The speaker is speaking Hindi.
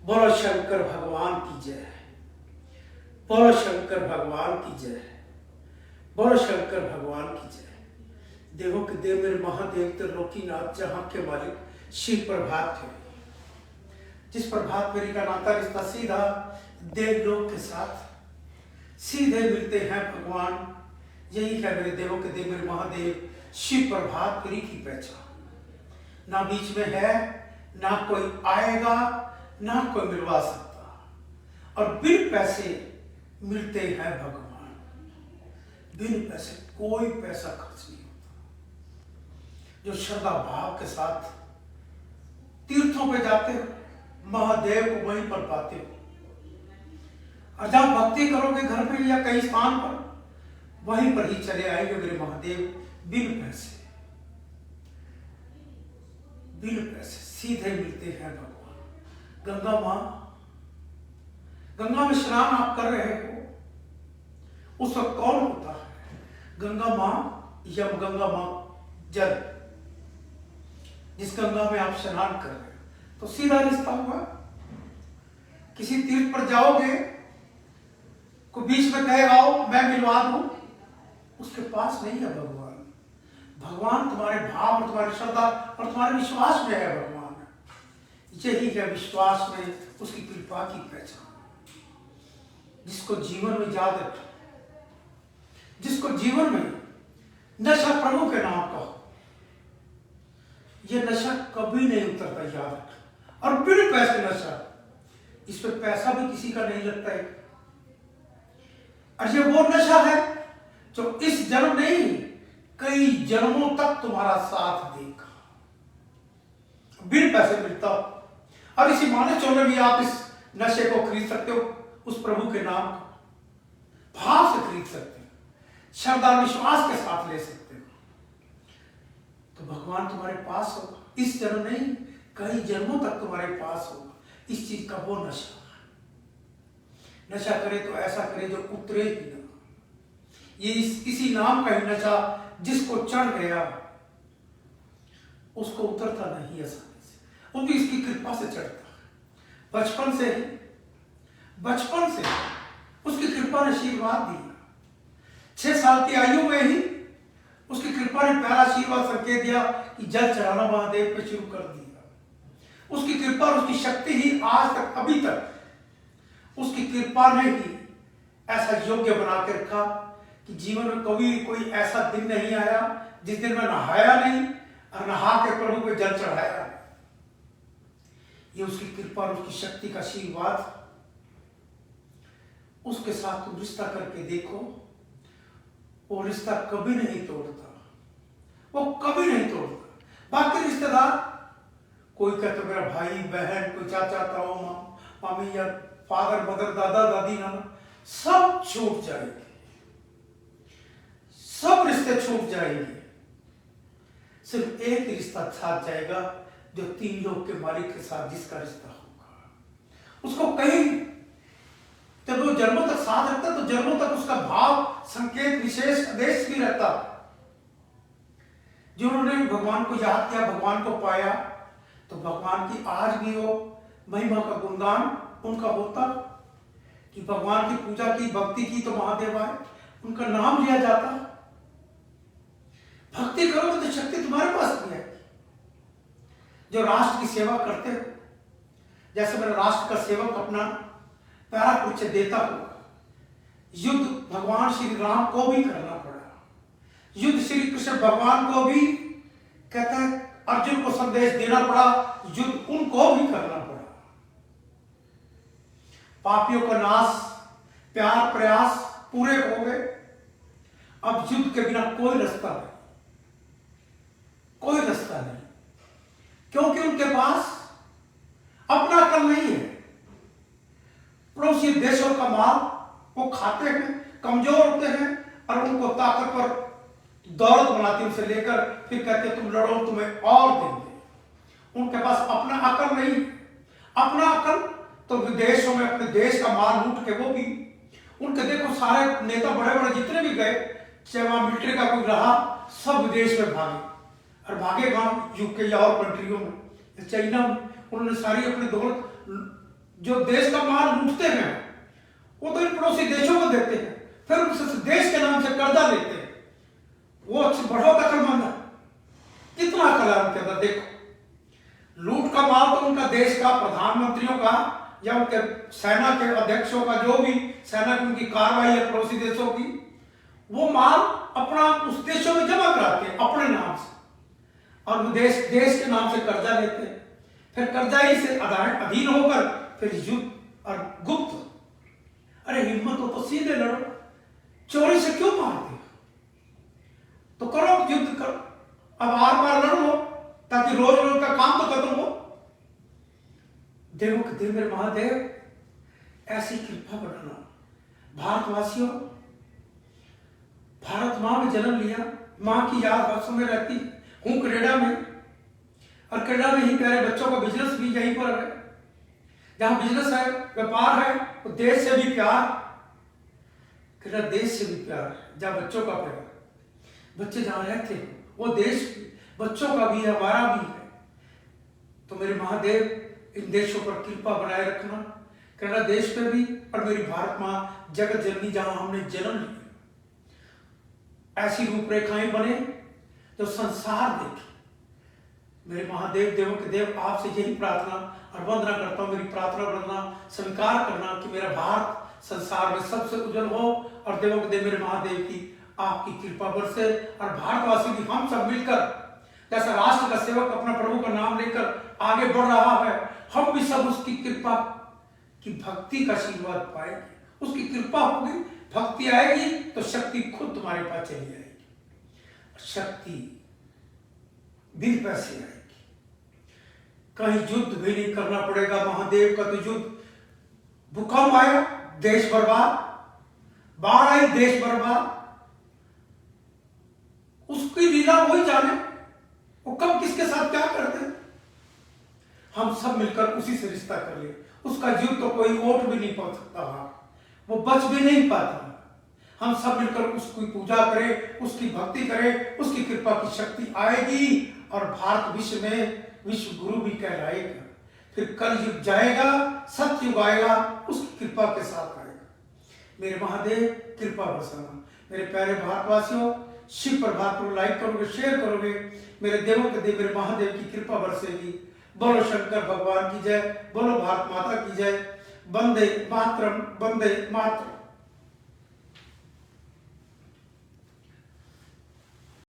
बोलो शंकर भगवान की जय। बोलो शंकर भगवान की जय। बोलो शंकर भगवान की जय। देवों के देव मेरे महादेव त्रिलोकीनाथ जहां के मालिक शिव प्रभात थे। जिस प्रभात मेरी का नाता रिश्ता सीधा देव लोग के साथ सीधे मिलते हैं भगवान। यही है मेरे देवों के देव मेरे महादेव शिव प्रभात मेरी की पहचान। ना बीच में है, ना कोई आएगा, ना कोई मिलवा सकता। और बिन पैसे मिलते हैं भगवान। बिन पैसे कोई पैसा खर्च नहीं होता। जो श्रद्धा भाव के साथ तीर्थों पे जाते हो महादेव को वहीं पर पाते हो। और जब भक्ति करोगे घर पे या कहीं स्थान पर वहीं पर ही चले आएंगे मेरे महादेव बिन पैसे। बिन पैसे सीधे मिलते हैं भगवान। गंगा मां, गंगा में स्नान आप कर रहे हो उस वक्त कौन होता है? गंगा मां या गंगा मां जल। जिस गंगा में आप स्नान कर रहे हो तो सीधा रिश्ता हुआ। किसी तीर्थ पर जाओगे को बीच में कहे आओ मैं मिलवा दूं, उसके पास नहीं है भगवान। भगवान तुम्हारे भाव और तुम्हारी श्रद्धा और तुम्हारे विश्वास में है भगवान। यही है विश्वास में उसकी कृपा की पहचान। जिसको जीवन में याद रखो, जिसको जीवन में नशा प्रभु के नाम का हो, यह नशा कभी नहीं उतरता, याद रखो। और बिन पैसे नशा, इस पे पैसा भी किसी का नहीं लगता है। और ये वो नशा है जो इस जन्म नहीं कई जन्मों तक तुम्हारा साथ देगा। बिन पैसे मिलता हो। और इसी माने चोले भी आप इस नशे को खरीद सकते हो, उस प्रभु के नाम को भाव से खरीद सकते हो, श्रद्धा विश्वास के साथ ले सकते हो। तो भगवान तुम्हारे पास होगा। इस जन्म नहीं कई जन्मों तक तुम्हारे पास होगा। इस चीज का वो नशा। नशा करे तो ऐसा करे जो उतरे ही ना। ये इसी नाम का ही नशा जिसको चढ़ गया उसको उतरता नहीं आसानी से, वो भी इसकी कृपा से चढ़ता है। बचपन से उसकी कृपा ने आशीर्वाद दिया। 6 साल की आयु में ही उसकी कृपा ने पहला आशीर्वाद संकेत दिया कि जल चढ़ाना महादेव पे शुरू कर दिया। उसकी कृपा और उसकी शक्ति ही आज तक अभी तक उसकी कृपा ने ही ऐसा योग्य बना के रखा कि जीवन में कभी कोई ऐसा दिन नहीं आया जिस दिन मैं नहाया नहीं और नहा के प्रभु पे जल चढ़ाया। ये उसकी कृपा और उसकी शक्ति का आशीर्वाद। उसके साथ तुम रिश्ता करके देखो, वो रिश्ता कभी नहीं तोड़ता, वो कभी नहीं तोड़ता। बाकी रिश्तेदार कोई कहते मेरा भाई बहन, कोई चाचा ताऊ मामी या फादर मदर दादा दादी नाना, सब छूट जाएंगे, सब रिश्ते छूट जाएंगे। सिर्फ एक ही रिश्ता साथ जाएगा जो 3 लोग के मालिक के साथ जिसका रिश्ता होगा। उसको कहीं जब वो जन्मों तक साथ रखता तो जन्मों तक उसका भाव संकेत विशेष आदेश भी रहता। जिन्होंने भगवान को याद किया, भगवान को पाया, तो भगवान की आज भी वो महिमा का गुणगान उनका होता कि भगवान की पूजा की, भक्ति की तो महादेव आए, उनका नाम लिया जाता। भक्ति करोगे तो शक्ति तुम्हारे पास भी है। जो राष्ट्र की सेवा करते हो, जैसे मेरा राष्ट्र का सेवक अपना पैरा पुरुष देता हो, युद्ध भगवान श्री राम को भी करना पड़ा। युद्ध श्री कृष्ण भगवान को भी कहता है अर्जुन को संदेश देना पड़ा, युद्ध उनको भी करना पड़ा। पापियों का नाश, प्यार प्रयास पूरे हो गए। अब युद्ध के बिना कोई रास्ता नहीं, कोई रास्ता नहीं, क्योंकि उनके पास अपना अकल नहीं है। पड़ोसी देशों का माल वो खाते हैं, कमजोर होते हैं और उनको ताकतवर दौलत बनाते, उनसे लेकर फिर कहते तुम लड़ो तुम्हें और देंगे। उनके पास अपना अकल नहीं। अपना अकल तो विदेशों में अपने देश का माल लूट के, वो भी उनके देखो सारे नेता बड़े बड़े जितने भी गए, चाहे वहां मिलिट्री का कोई रहा, सब विदेश में भागे। और भागे वहां यूके या और कंट्रियों में, चाइना में, उन्होंने सारी अपनी दौलत जो देश का माल लूटते हैं वो तो इन पड़ोसी देशों को देते हैं, फिर उनसे देश के नाम से कर्जा लेते हैं। वो अच्छे बड़ो दखलमंद है, कितना कला उनके अंदर देखो। लूट का माल तो उनका देश का प्रधानमंत्रियों का या उनके सेना के अध्यक्षों का, जो भी सेना की उनकी कार्रवाई है पड़ोसी देशों की, वो माल अपना उस देशों में जमा कराते हैं अपने नाम से, और वो देश के नाम से कर्जा लेते हैं। फिर कर्जाई से अधीन होकर फिर युद्ध और गुप्त। अरे हिम्मत हो तो सीधे लड़ो, चोरी से क्यों मारते हो? तो करो युद्ध करो, अब आर लड़ लो ताकि रोज रोज का काम तो खत्म हो। देवों के देव मेरे महादेव ऐसी कृपा बनाना। भारतवासियों, भारत माँ में जन्म लिया, माँ की याद बरसों में रहती हूँ कनाडा में, और कनाडा में ही प्यारे बच्चों का बिजनेस भी यहीं पर है। जहां बिजनेस है, व्यापार है, तो देश से भी प्यार, कनाडा देश से भी प्यार, जहां बच्चों का प्यार, बच्चे जहां रहते हैं वो देश बच्चों का भी है, हमारा भी है। तो मेरे महादेव इन देशों पर कृपा बनाए रखना, कनाडा देश पे भी, और मेरी भारत माँ जगत जननी जहां हमने जन्म लिया, ऐसी रूपरेखाएं बने जो संसार देखे। मेरे महादेव, देवों के देव, आपसे यही प्रार्थना और वंदना करता हूँ। मेरी प्रार्थना वंदना स्वीकार करना कि मेरा भारत संसार में सबसे उज्जवल हो, और देवों के देव मेरे महादेव की आपकी कृपा बरसे, और भारतवासी भी हम सब मिलकर, जैसा राष्ट्र का सेवक अपना प्रभु का नाम लेकर आगे बढ़ रहा है, हम भी सब उसकी कृपा की भक्ति का आशीर्वाद पाएंगे। उसकी कृपा होगी, भक्ति आएगी तो शक्ति खुद तुम्हारे पास चली आएगी। शक्ति बिन पैसे आएगी। कहीं युद्ध भी नहीं करना पड़ेगा महादेव का। तो युद्ध, भूकंप आया देश बर्बाद, बाढ़ आई देश बर्बाद, उसकी लीला वही जाने, वो कब किसके साथ क्या करते। हम सब मिलकर उसी से रिश्ता कर ले। उसका युद्ध तो कोई वोट भी नहीं पा सकता, वो बच भी नहीं पाता। हम सब मिलकर उसकी पूजा करें, उसकी भक्ति करें, उसकी कृपा की शक्ति आएगी, और भारत विश्व में विश्व गुरु भी कहलाएगा। फिर कल युग जाएगा, सतयुग आएगा, उसकी कृपा के साथ आएगा। मेरे महादेव कृपा बरसाना। मेरे प्यारे भारतवासियों, शिव प्रभात को लाइक करोगे, शेयर करोगे, मेरे देवों के देव मेरे महादेव की कृपा बरसेगी। बोलो शंकर भगवान की जय, बोलो भारत माता की जय। वंदे मातरम, वंदे मातरम।